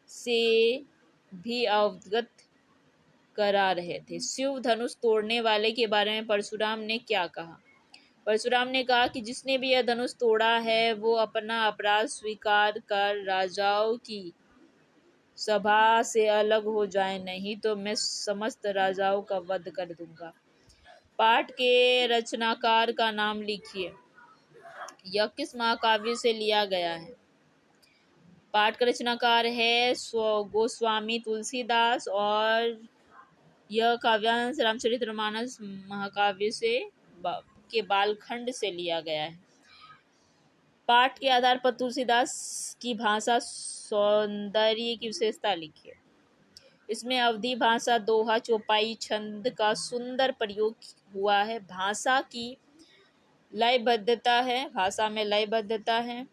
से भी अवगत करा रहे थे। शिव धनुष तोड़ने वाले के बारे में परशुराम ने क्या कहा? परशुराम ने कहा कि जिसने भी यह धनुष तोड़ा है वो अपना अपराध स्वीकार कर राजाओं की सभा से अलग हो जाए, नहीं तो मैं समस्त राजाओं का वध कर दूंगा। पाठ के रचनाकार का नाम लिखिए। यह किस महाकाव्य से लिया गया है? पाठ का रचनाकार है गोस्वामी तुलसीदास और यह काव्यांश रामचरितमानस महाकाव्य से के बालखंड से लिया गया है। पाठ के आधार पर तुलसीदास की भाषा सौंदर्य की विशेषता लिखिए। इसमें अवधि भाषा, दोहा, चौपाई, छंद का सुंदर प्रयोग हुआ है। भाषा की लयबद्धता है, भाषा में लयबद्धता है।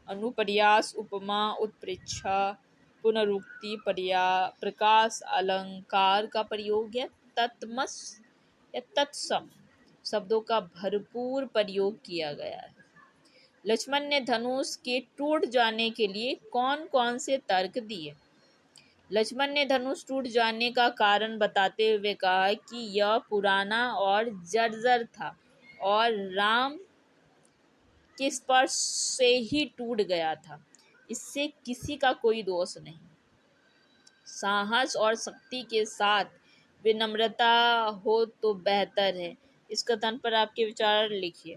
अनुप्रयास, उपमा, उत्प्रेक्षा, पुनरुक्ति, प्रकाश, अलंकार का प्रयोग है। तत्मस या तत्सम शब्दों का भरपूर प्रयोग किया गया है। लक्ष्मण ने धनुष के टूट जाने के लिए कौन कौन से तर्क दिए? लक्ष्मण ने धनुष टूट जाने का कारण बताते हुए कहा कि यह पुराना और जर्जर था और राम के स्पर्श से ही टूट गया था। इससे किसी का कोई दोष नहीं। साहस और शक्ति के साथ विनम्रता हो तो बेहतर है। इस कथन पर आपके विचार लिखिए।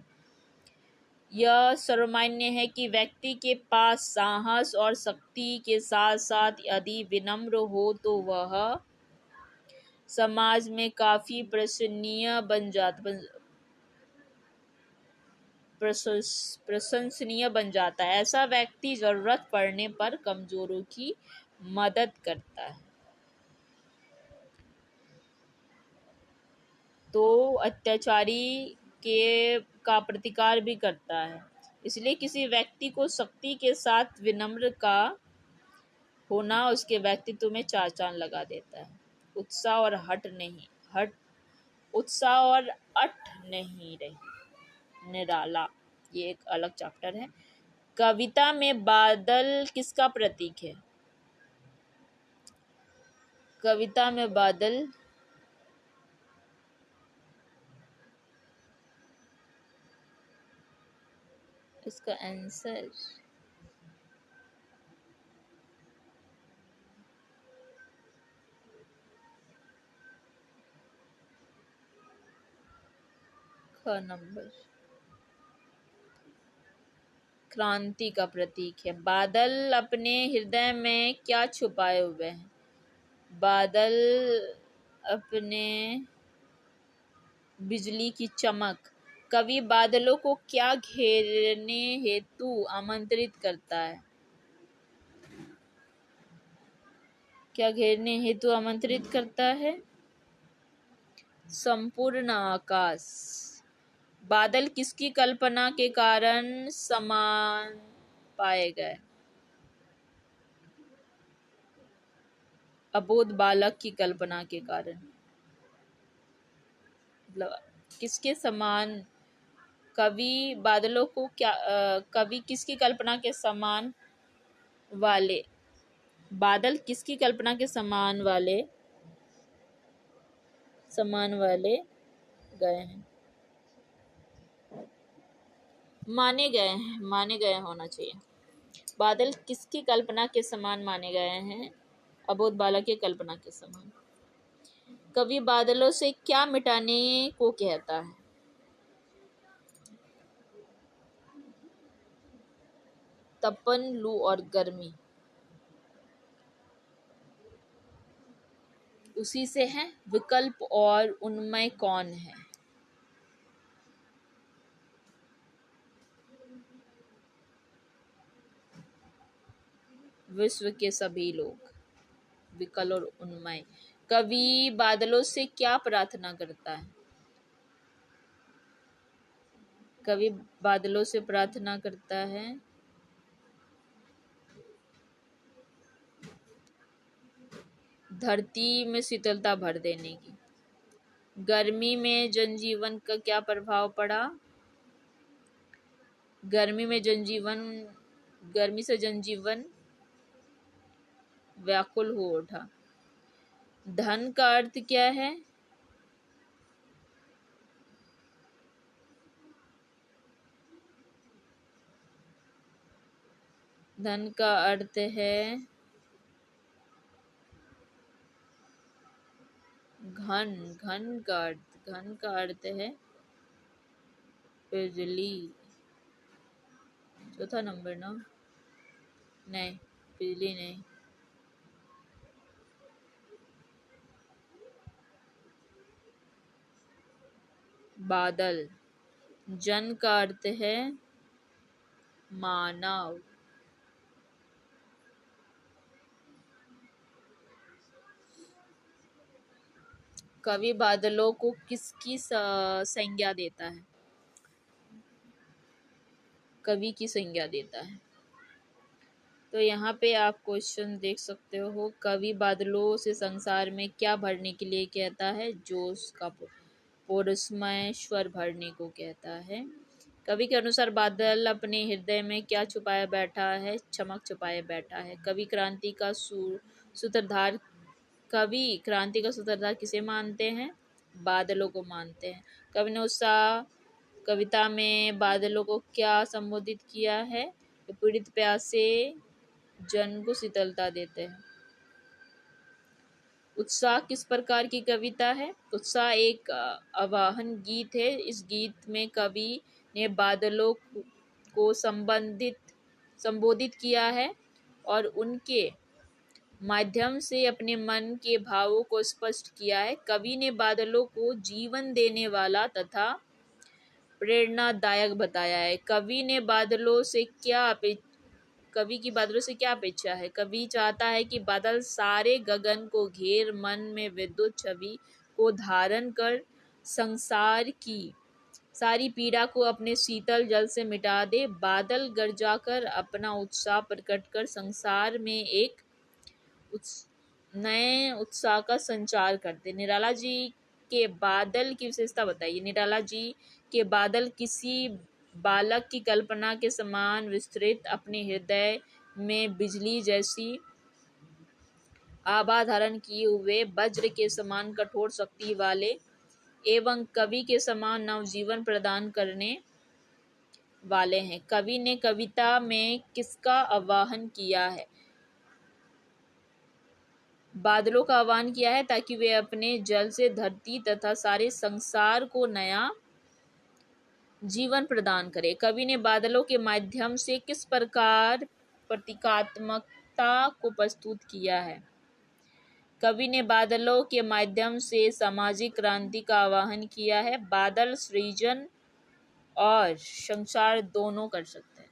यह सर्वमान्य है कि व्यक्ति के पास साहस और शक्ति के साथ साथ यदि विनम्र हो तो वह समाज में काफी प्रशंसनीय बन प्रशंसनीय बन जाता है। ऐसा व्यक्ति जरूरत पड़ने पर कमजोरों की मदद करता है, तो अत्याचारी के का प्रतिकार भी करता है। इसलिए किसी व्यक्ति को शक्ति के साथ विनम्र का होना उसके व्यक्तित्व में चार चांद लगा देता है। उत्साह और हट नहीं हट उत्साह और अट नहीं रही निराला, ये एक अलग चैप्टर है। कविता में बादल किसका प्रतीक है? कविता में बादल इसका आंसर ख नंबर क्रांति का प्रतीक है। बादल अपने हृदय में क्या छुपाए हुए हैं? बादल अपने बिजली की चमक। कवि बादलों को क्या घेरने हेतु आमंत्रित करता है? क्या घेरने हेतु आमंत्रित करता है? संपूर्ण आकाश। बादल किसकी कल्पना के कारण समान पाए गए? अबोध बालक की कल्पना के कारण। मतलब किसके समान? कवि बादलों को क्या कवि किसकी कल्पना के समान वाले? बादल किसकी कल्पना के समान वाले गए हैं? माने गए होना चाहिए। बादल किसकी कल्पना के समान माने गए हैं? अबोध बालक की कल्पना के समान। कवि बादलों से क्या मिटाने को कहता है? तपन, लू और गर्मी। उसी से है। विकल्प और उन्मय कौन है? विश्व के सभी लोग। विकल और उन्मय। कवि बादलों से क्या प्रार्थना करता है? कवि बादलों से प्रार्थना करता है धरती में शीतलता भर देने की। गर्मी में जनजीवन का क्या प्रभाव पड़ा? गर्मी से जनजीवन व्याकुल हो उठा। धन का अर्थ क्या है? धन का अर्थ है घन का अर्थ है बिजली। चौथा नंबर ना? नहीं, बिजली नहीं। बादल। जन का अर्थ है मानव। कवि बादलों को किसकी संज्ञा देता है? कवि की संज्ञा देता है। तो यहाँ पे आप क्वेश्चन देख सकते हो। कवि बादलों से संसार में क्या भरने के लिए कहता है? जोश का पौरुषमय स्वर भरने को कहता है। कवि के अनुसार बादल अपने हृदय में क्या छुपाए बैठा है? चमक छुपाए बैठा है। सूत्रधार कवि क्रांति का सूत्रधार किसे मानते हैं? बादलों को मानते हैं। कवि ने उत्साह कविता में बादलों को क्या संबोधित किया है? पीड़ित प्यासे जन को शीतलता देते हैं। उत्साह किस प्रकार की कविता है? उत्साह एक आवाहन गीत है। इस गीत में कवि ने बादलों को संबोधित किया है और उनके माध्यम से अपने मन के भावों को स्पष्ट किया है। कवि ने बादलों को जीवन देने वाला तथा प्रेरणादायक बताया है। कवि की बादलों से क्या अपेक्षा है? कवि चाहता है कि बादल सारे गगन को घेर मन में विद्युत छवि को धारण कर संसार की सारी पीड़ा को अपने शीतल जल से मिटा दे। बादल गरजाकर अपना उत्साह प्रकट कर संसार में एक नए उत्साह का संचार करते। निराला जी के बादल की विशेषता बताइए। निराला जी के बादल किसी बालक की कल्पना के समान विस्तृत, अपने हृदय में बिजली जैसी आभा धारण किए हुए, वज्र के समान कठोर शक्ति वाले एवं कवि के समान नवजीवन प्रदान करने वाले हैं। कवि ने कविता में किसका आह्वान किया है? बादलों का आह्वान किया है, ताकि वे अपने जल से धरती तथा सारे संसार को नया जीवन प्रदान करे। कवि ने बादलों के माध्यम से किस प्रकार प्रतीकात्मकता को प्रस्तुत किया है? कवि ने बादलों के माध्यम से सामाजिक क्रांति का आह्वान किया है। बादल सृजन और संहार दोनों कर सकते हैं।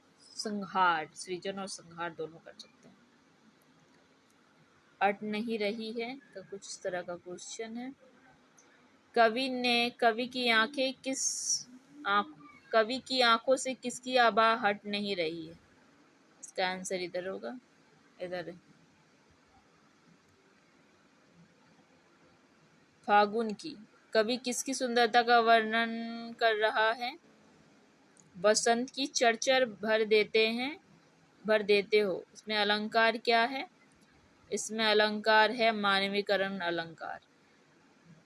सृजन और संहार दोनों कर सकते हैं। अट नहीं रही है तो कुछ इस तरह का क्वेश्चन है। कवि की आंखों से किसकी आभा हट नहीं रही है? इसका आंसर इधर होगा, इधर है। फागुन की। कवि किसकी सुंदरता का वर्णन कर रहा है? बसंत की चरचर भर देते हो। इसमें अलंकार क्या है? इसमें अलंकार है मानवीकरण अलंकार।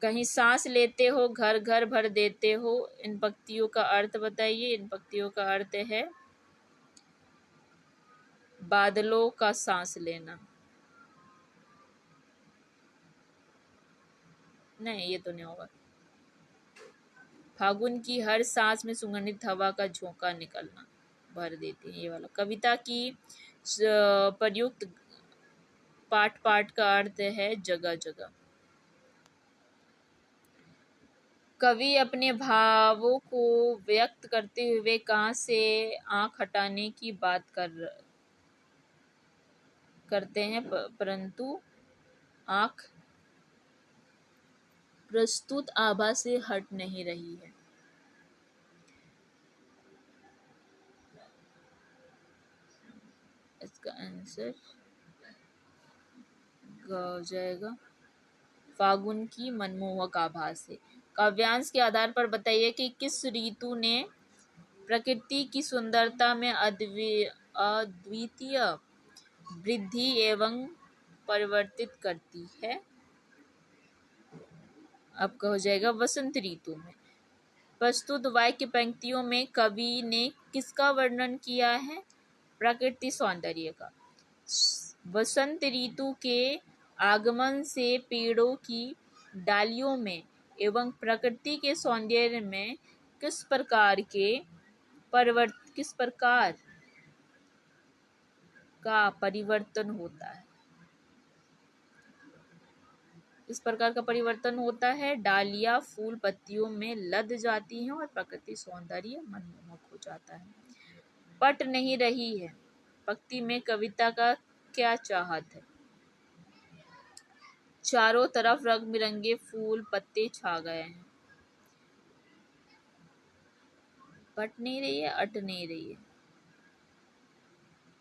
कहीं सांस लेते हो, घर घर भर देते हो। इन पंक्तियों का अर्थ बताइए। इन पंक्तियों का अर्थ है बादलों का सांस लेना। नहीं, ये तो नहीं होगा। फागुन की हर सांस में सुगंधित हवा का झोंका निकलना भर देती है, ये वाला। कविता की प्रयुक्त पाठ पाठ का अर्थ है जगह जगह। कवि अपने भावों को व्यक्त करते हुए कहाँ से आंख हटाने की बात करते हैं, परंतु आंख प्रस्तुत आभा से हट नहीं रही है। इसका आंसर हो जाएगा फागुन की मनमोहक आभा से। काव्यांश के आधार पर बताइए कि किस ऋतु ने प्रकृति की सुंदरता में अद्वितीय वृद्धि एवं परिवर्तित करती है? आपका हो जाएगा वसंत ऋतु में। प्रस्तुत वाक्य पंक्तियों में कवि ने किसका वर्णन किया है? प्रकृति सौंदर्य का। वसंत ऋतु के आगमन से पेड़ों की डालियों में एवं प्रकृति के सौंदर्य में किस प्रकार का परिवर्तन होता है? इस प्रकार का परिवर्तन होता है, डालियां फूल पत्तियों में लद जाती हैं और प्रकृति सौंदर्य मनमोहक हो जाता है। पट नहीं रही है पंक्ति में कविता का क्या चाहत है? चारों तरफ रंग बिरंगे फूल पत्ते छा गए हैं। पट नहीं रही है, अट नहीं रही है,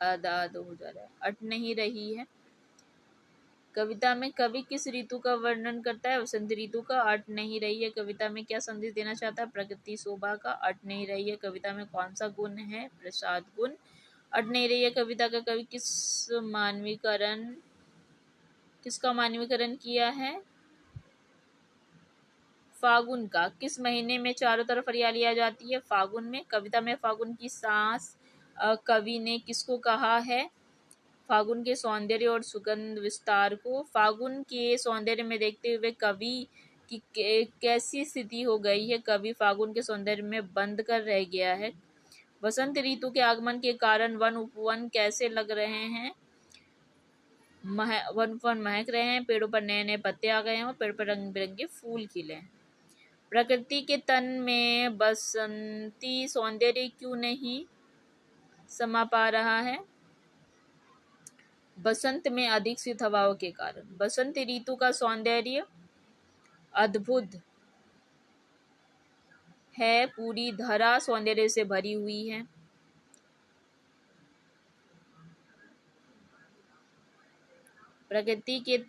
आधा आधा हो जा रहा है। अट नहीं रही है कविता में कवि किस ऋतु का वर्णन करता है? वसंत ऋतु का। अट नहीं रही है कविता में क्या संदेश देना चाहता है? प्रकृति शोभा का। अट नहीं रही है कविता में कौन सा गुण है? प्रसाद गुण। अट नहीं रही है कविता का कवि किसका मानवीकरण किया है? फागुन का। किस महीने में चारों तरफ हरियाली आ जाती है? फागुन में। कविता में फागुन की सांस कवि ने किसको कहा है? फागुन के सौंदर्य और सुगंध विस्तार को। फागुन के सौंदर्य में देखते हुए कवि की कैसी स्थिति हो गई है? कवि फागुन के सौंदर्य में बंद कर रह गया है। वसंत ऋतु के आगमन के कारण वन उपवन कैसे लग रहे हैं? वन उपवन महक रहे हैं, पेड़ों पर नए नए पत्ते आ गए हैं और पेड़ पर रंग बिरंगे फूल खिले हैं। प्रकृति के तन में बसंती सौंदर्य क्यों नहीं समा पा रहा है? बसंत में अधिक शीत हवाओं के कारण। बसंत ऋतु का सौंदर्य अद्भुत है, पूरी धरा सौंदर्य से भरी हुई है। प्रकृति के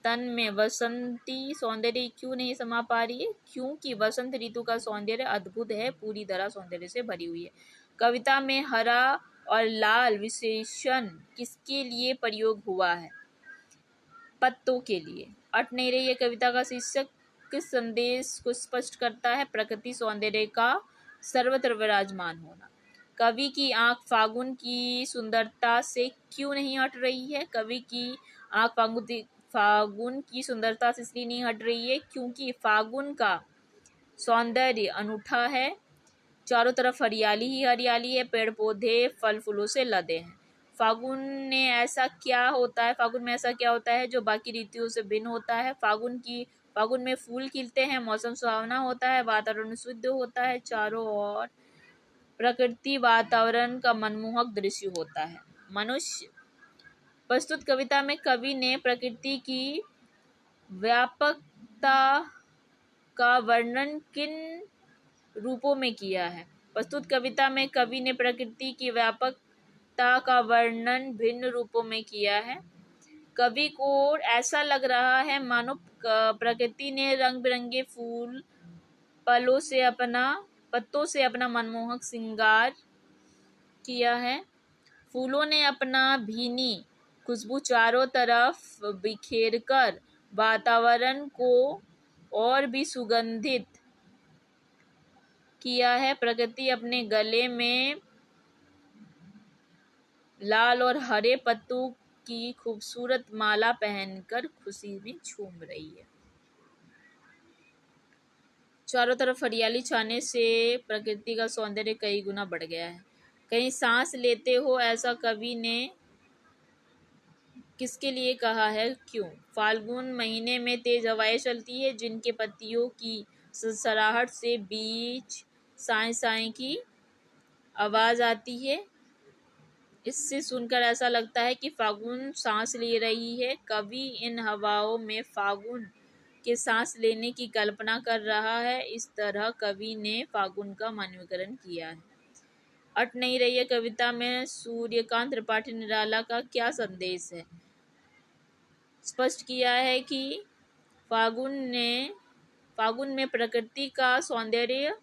तन में बसंती सौंदर्य क्यों नहीं समा पा रही है? क्योंकि बसंत ऋतु का सौंदर्य अद्भुत है, पूरी धरा सौंदर्य से भरी हुई है। कविता में हरा और लाल विशेषण किसके लिए प्रयोग हुआ है? पत्तों के लिए। अट नहीं रही है कविता का शीर्षक किस संदेश को स्पष्ट करता है? प्रकृति सौंदर्य का सर्वत्र विराजमान होना। कवि की आंख फागुन की सुंदरता से क्यों नहीं हट रही है? कवि की आंख फागुन की सुंदरता से इसलिए नहीं हट रही है क्योंकि फागुन का सौंदर्य अनूठा है। चारों तरफ हरियाली ही हरियाली है, पेड़ पौधे फल फूलों से लदे हैं। फागुन में ऐसा क्या होता है जो बाकी ऋतुओं से भिन्न होता है? फागुन में फूल खिलते हैं, मौसम सुहावना होता है, वातावरण शुद्ध होता है, चारों ओर प्रकृति वातावरण का मनमोहक दृश्य होता है। मनुष्य। प्रस्तुत कविता में कवि ने प्रकृति की व्यापकता का वर्णन किन रूपों में किया है? प्रस्तुत कविता में कवि ने प्रकृति की व्यापकता का वर्णन भिन्न रूपों में किया है। कवि को ऐसा लग रहा है मानो प्रकृति ने रंग बिरंगे पत्तों से अपना मनमोहक श्रृंगार किया है। फूलों ने अपना भीनी खुशबू चारों तरफ बिखेरकर वातावरण को और भी सुगंधित किया है। प्रकृति अपने गले में लाल और हरे पत्तों की खूबसूरत माला पहनकर खुशी में झूम रही है। चारों तरफ हरियाली छाने से प्रकृति का सौंदर्य कई गुना बढ़ गया है। कहीं सांस लेते हो ऐसा कवि ने किसके लिए कहा है? क्यों? फाल्गुन महीने में तेज हवाएं चलती है जिनके पत्तियों की सरसराहट से बीच साए साए की आवाज आती है। इससे सुनकर ऐसा लगता है कि फागुन सांस ले रही है। कवि इन हवाओं में फागुन के सांस लेने की कल्पना कर रहा है। इस तरह कवि ने फागुन का मानवीकरण किया है। अट नहीं रही है कविता में सूर्यकांत त्रिपाठी निराला का क्या संदेश है? स्पष्ट किया है कि फागुन में प्रकृति का सौंदर्य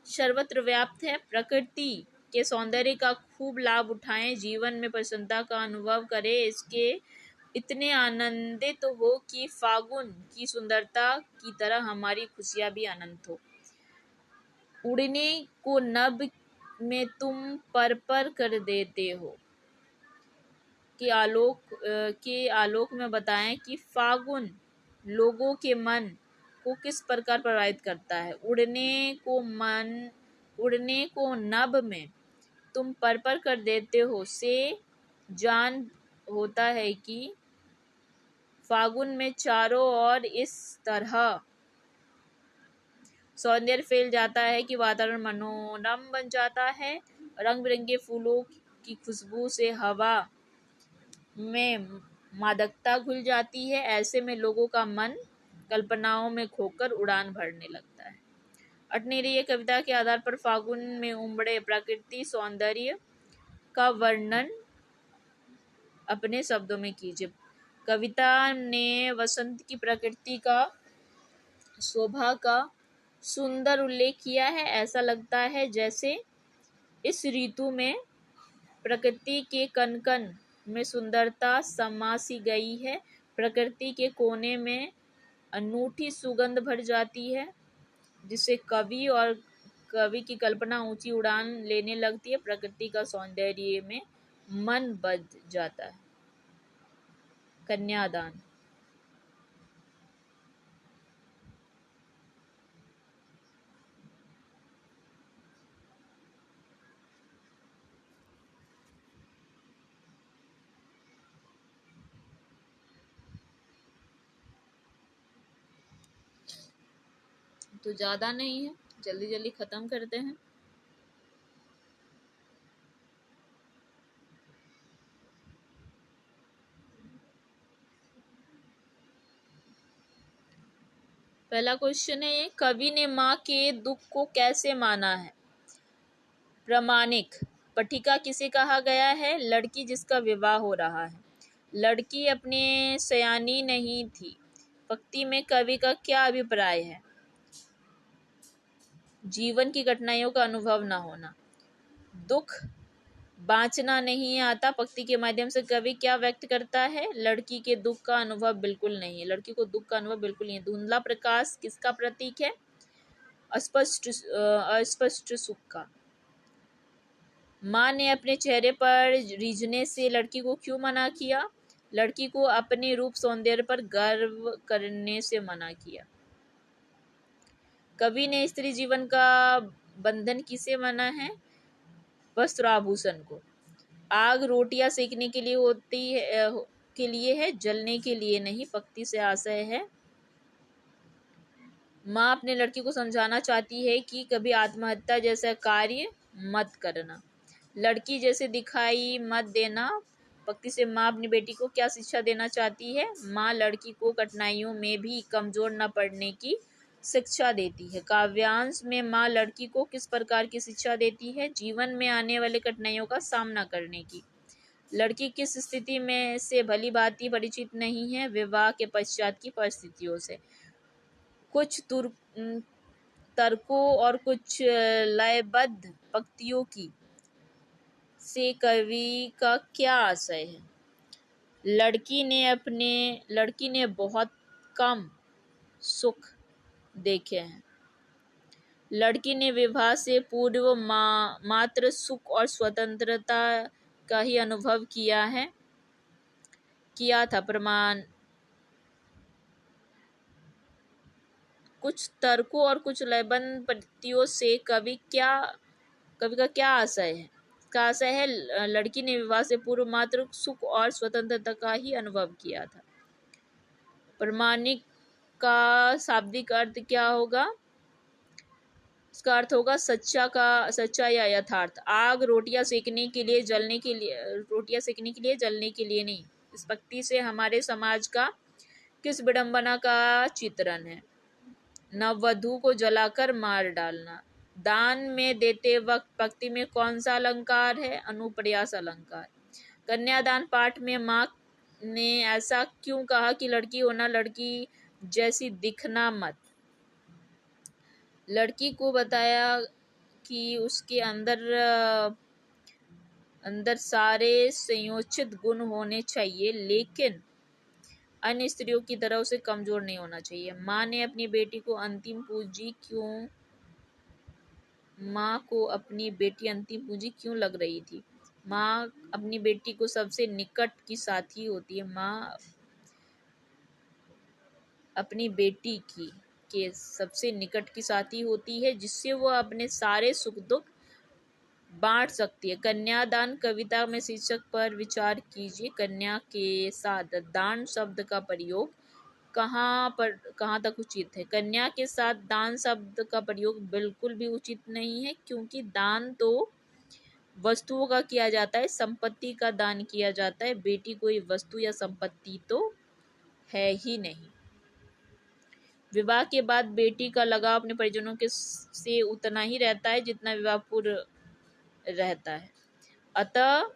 सर्वत्र व्याप्त है। प्रकृति के सौंदर्य का खूब लाभ उठाएं, जीवन में प्रसन्नता का अनुभव करें, इसके इतने आनंदित हो कि फागुन की सुंदरता की तरह हमारी खुशियां भी अनंत हो। उड़ने को नभ में तुम पर कर देते हो के आलोक में बताएं कि फागुन लोगों के मन को किस प्रकार प्रभावित करता है। उड़ने को नभ में तुम पर कर देते हो से जान होता है कि फागुन में चारों ओर इस तरह सौंदर्य फैल जाता है कि वातावरण मनोरम बन जाता है। रंग बिरंगे फूलों की खुशबू से हवा में मादकता घुल जाती है। ऐसे में लोगों का मन कल्पनाओं में खोकर उड़ान भरने लगता है। अट नहीं रही है कविता के आधार पर फागुन में उमड़े प्राकृतिक सौंदर्य का वर्णन अपने शब्दों में कीजिए। कविता ने वसंत की प्रकृति का शोभा का सुंदर उल्लेख किया है। ऐसा लगता है जैसे इस ऋतु में प्रकृति के कण कण में सुंदरता समा सी गई है। प्रकृति के कोने में अनूठी सुगंध भर जाती है जिससे कवि की कल्पना ऊंची उड़ान लेने लगती है। प्रकृति का सौंदर्य में मन बध जाता है। कन्यादान। तो ज़्यादा नहीं है, जल्दी जल्दी ख़त्म करते हैं। पहला क्वेश्चन है, कवि ने माँ के दुख को कैसे माना है? प्रामाणिक। पथिका किसे कहा गया है? लड़की जिसका विवाह हो रहा है। लड़की अपने सयानी नहीं थी। पंक्ति में कवि का क्या अभिप्राय है? जीवन की कठिनाइयों का अनुभव न होना। दुख बाँचना नहीं आता। पंक्ति के माध्यम से कवि क्या व्यक्त करता है? लड़की के दुख का अनुभव बिल्कुल नहीं है। लड़की को दुख का अनुभव बिल्कुल नहीं है। धुंधला प्रकाश किसका प्रतीक है? अस्पष्ट सुख का। माँ ने अपने चेहरे पर रीझने से लड़की को क्यों मना किया? लड़की को अपने रूप सौंदर्य पर गर्व करने से मना किया। कवि ने स्त्री जीवन का बंधन किसे माना है? वस्त्र आभूषण को। आग रोटियां सेकने के लिए होती है, के लिए है, जलने के लिए नहीं। पंक्ति से आशय है, माँ अपने लड़की को समझाना चाहती है कि कभी आत्महत्या जैसा कार्य मत करना, लड़की जैसे दिखाई मत देना। पंक्ति से माँ अपनी बेटी को क्या शिक्षा देना चाहती है? माँ लड़की को कठिनाइयों में भी कमजोर न पड़ने की शिक्षा देती है। काव्यांश में माँ लड़की को किस प्रकार की शिक्षा देती है? जीवन में आने वाले कठिनाइयों का सामना करने की। लड़की किस स्थिति में से भली भांति परिचित नहीं है? विवाह के पश्चात की परिस्थितियों से। कुछ तर्कों और कुछ लयबद्ध पंक्तियों की से कवि का क्या आशय है? लड़की ने बहुत कम सुख देखे हैं। लड़की ने विवाह से पूर्व मात्र सुख और स्वतंत्रता का ही अनुभव किया था। प्रमाण कुछ तर्कों और कुछ लयबद्ध पंक्तियों से कवि का क्या आशय है? इसका आशय है, लड़की ने विवाह से पूर्व मात्र सुख और स्वतंत्रता का ही अनुभव किया था। प्रामाणिक का शाब्दिक अर्थ क्या होगा? इसका अर्थ होगा सच्चा या यथार्थ। आग रोटियां सेकने के लिए जलने के लिए नहीं। इस पंक्ति से हमारे समाज का किस विडंबना का चित्रण है? नववधू को जलाकर मार डालना। दान में देते वक्त पंक्ति में कौन सा अलंकार है? अनुप्रास अलंकार। कन्यादान पाठ में माँ ने ऐसा क्यों कहा कि लड़की होना, लड़की जैसी दिखना मत? लड़की को बताया कि उसके अंदर सारे संयोचित गुण होने चाहिए, लेकिन अन्य स्त्रियों की तरह उसे कमजोर नहीं होना चाहिए। माँ ने अपनी बेटी को अंतिम पूंजी क्यों लग रही थी? माँ अपनी बेटी को सबसे निकट की साथी होती है। माँ अपनी बेटी के सबसे निकट की साथी होती है, जिससे वो अपने सारे सुख दुख बांट सकती है। कन्यादान कविता में शीर्षक पर विचार कीजिए। कन्या के साथ दान शब्द का प्रयोग कहाँ तक उचित है? कन्या के साथ दान शब्द का प्रयोग बिल्कुल भी उचित नहीं है, क्योंकि दान तो वस्तुओं का किया जाता है, संपत्ति का दान किया जाता है। बेटी कोई वस्तु या संपत्ति तो है ही नहीं। विवाह के बाद बेटी का लगाव अपने परिजनों के से उतना ही रहता है जितना विवाह पूर्व रहता है। अतः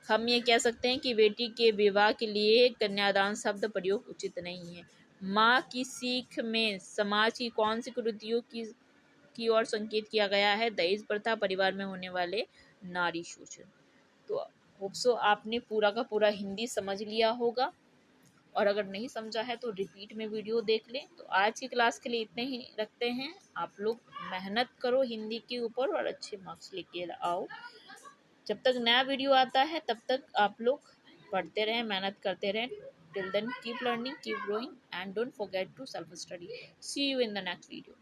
हम ये कह सकते हैं कि बेटी के विवाह के लिए कन्यादान शब्द प्रयोग उचित नहीं है। माँ की सीख में समाज की कौन सी कुरीतियों की ओर संकेत किया गया है? दहेज प्रथा, परिवार में होने वाले नारी शोषण। तो होप सो आपने पूरा का पूरा हिंदी समझ लिया होगा, और अगर नहीं समझा है तो रिपीट में वीडियो देख लें। तो आज की क्लास के लिए इतने ही रखते हैं। आप लोग मेहनत करो हिंदी के ऊपर और अच्छे मार्क्स लेके आओ। जब तक नया वीडियो आता है तब तक आप लोग पढ़ते रहें, मेहनत करते रहें। Till then keep learning, keep growing, and don't forget to self study. See you in the next video.